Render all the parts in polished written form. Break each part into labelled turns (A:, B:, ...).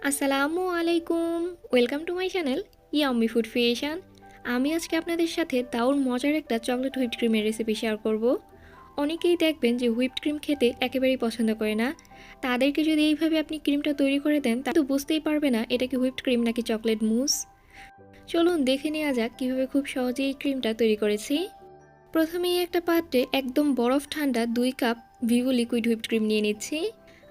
A: আসসালামু আলাইকুম, welcome to my channel yummy food creation. আমি আজকে আপনাদের সাথে দারুণ মজার একটা চকলেট হুইপড ক্রিমের রেসিপি শেয়ার করব। অনেকেই দেখবেন যে হুইপড ক্রিম খেতে একেবারেই পছন্দ করে না। তাদেরকে যদি এইভাবে আপনি ক্রিমটা তৈরি করে দেন তা তো বুঝতেই পারবে না এটা কি হুইপড ক্রিম নাকি চকলেট মুস। চলুন দেখে নেওয়া যাক কীভাবে খুব সহজেই এই ক্রিমটা তৈরি করেছি। প্রথমেই একটা পাত্রে একদম বরফ ঠান্ডা 2 cup Vivo liquid whipped cream নিয়ে নিচ্ছি।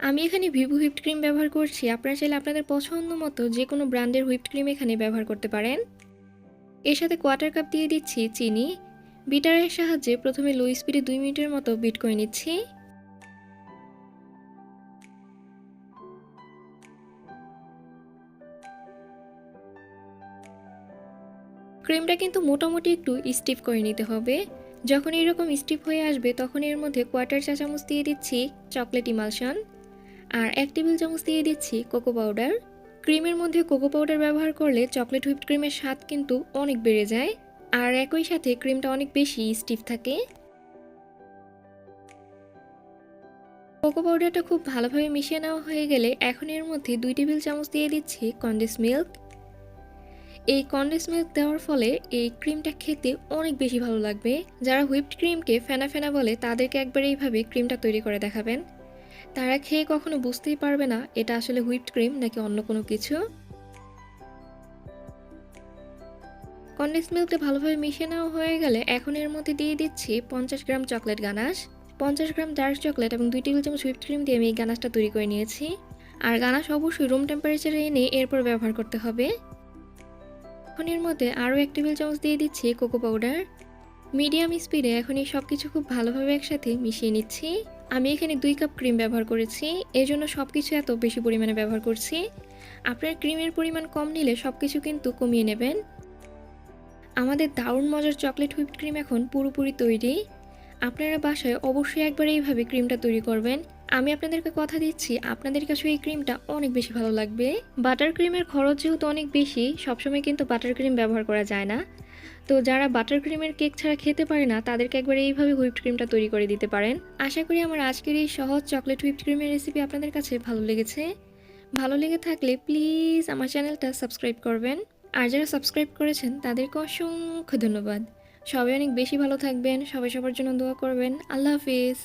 A: আমি এখানে ভিভো হুইপড ক্রিম ব্যবহার করছি, আপনারা চাইলে আপনাদের পছন্দ মতো যে কোনো ব্র্যান্ডের হুইপড ক্রিম এখানে ব্যবহার করতে পারেন। এর সাথে 1/4 কাপ দিয়ে দিচ্ছি চিনি। বিটারের সাহায্যে প্রথমে লো স্পিডে 2 মিনিটের মতো বিট করে নিচ্ছি। ক্রিমটা কিন্তু মোটামুটি একটু স্টিফ করে নিতে হবে। যখন এরকম স্টিফ হয়ে আসবে তখন এর মধ্যে 1/4 চা চামচ দিয়ে দিচ্ছি চকলেট ইমালশন, আর 1 টেবিল চামচ দিয়ে দিচ্ছি কোকো পাউডার। ক্রিমের মধ্যে কোকো পাউডার ব্যবহার করলে চকলেট হুইপড ক্রিমের স্বাদ কিন্তু অনেক বেড়ে যায়, আর একই সাথে ক্রিমটা অনেক বেশি স্টিফ থাকে। কোকো পাউডারটা খুব ভালোভাবে মিশিয়ে নেওয়া হয়ে গেলে এখন এর মধ্যে 2 টেবিল চামচ দিয়ে দিচ্ছি কনডেন্স মিল্ক। এই কনডেন্স মিল্ক দেওয়ার ফলে এই ক্রিমটা খেতে অনেক বেশি ভালো লাগবে। যারা হুইপড ক্রিমকে ফেনা ফেনা বলে তাদেরকে একবার এইভাবে ক্রিমটা তৈরি করে দেখাবেন, তারা খেয়ে কখনো বুঝতেই পারবে না এটা আসলে হুইপড ক্রিম নাকি অন্য কোনো কিছু। কনডেন্স মিল্কটা ভালোভাবে মিশিয়ে নেওয়া হয়ে গেলে এখন এর মধ্যে দিয়ে দিচ্ছি 50 গ্রাম চকলেট গানাশ। 50 গ্রাম ডার্ক চকলেট এবং 2 টেবিল চামচ হুইপড ক্রিম দিয়ে আমি এই গানাশটা তৈরি করে নিয়েছি। আর গানাশ অবশ্যই রুম টেম্পারেচারে এনে এরপর ব্যবহার করতে হবে। এখন এর মধ্যে আরও 1 টেবিল চামচ দিয়ে দিচ্ছি কোকো পাউডার। মিডিয়াম স্পিডে এখন এই সব কিছু খুব ভালোভাবে একসাথে মিশিয়ে নিচ্ছি। আমি এখানে 2 কাপ ক্রিম ব্যবহার করেছি, এই জন্য সব কিছু এত বেশি পরিমাণে ব্যবহার করছি। আপনার ক্রিমের পরিমাণ কম নিলে সব কিছু কিন্তু কমিয়ে নেবেন। আমাদের দারুণ মজার চকলেট হুইপড ক্রিম এখন পুরোপুরি তৈরি। আপনারা বাসায় অবশ্যই একবার এইভাবে ক্রিমটা তৈরি করবেন। আমি আপনাদেরকে কথা দিচ্ছি আপনাদের কাছে এই ক্রিমটা অনেক বেশি ভালো লাগবে। বাটার ক্রিমের খরচ যেহেতু অনেক বেশি, সবসময় কিন্তু বাটার ক্রিম ব্যবহার করা যায় না। তো যারা বাটার ক্রিমের কেক ছাড়া খেতে পারে না তাদেরকে একবার এইভাবে হুইপড ক্রিমটা তৈরি করে দিতে পারেন। আশা করি আমার আজকের এই সহজ চকলেট হুইপড ক্রিমের রেসিপি আপনাদের কাছে ভালো লেগেছে। ভালো লেগে থাকলে প্লিজ আমার চ্যানেলটা সাবস্ক্রাইব করবেন। আর যারা সাবস্ক্রাইব করেছেন তাদেরকে অসংখ্য ধন্যবাদ। সবাই অনেক বেশি ভালো থাকবেন, সবাই সবার জন্য দোয়া করবেন। আল্লাহ হাফিজ।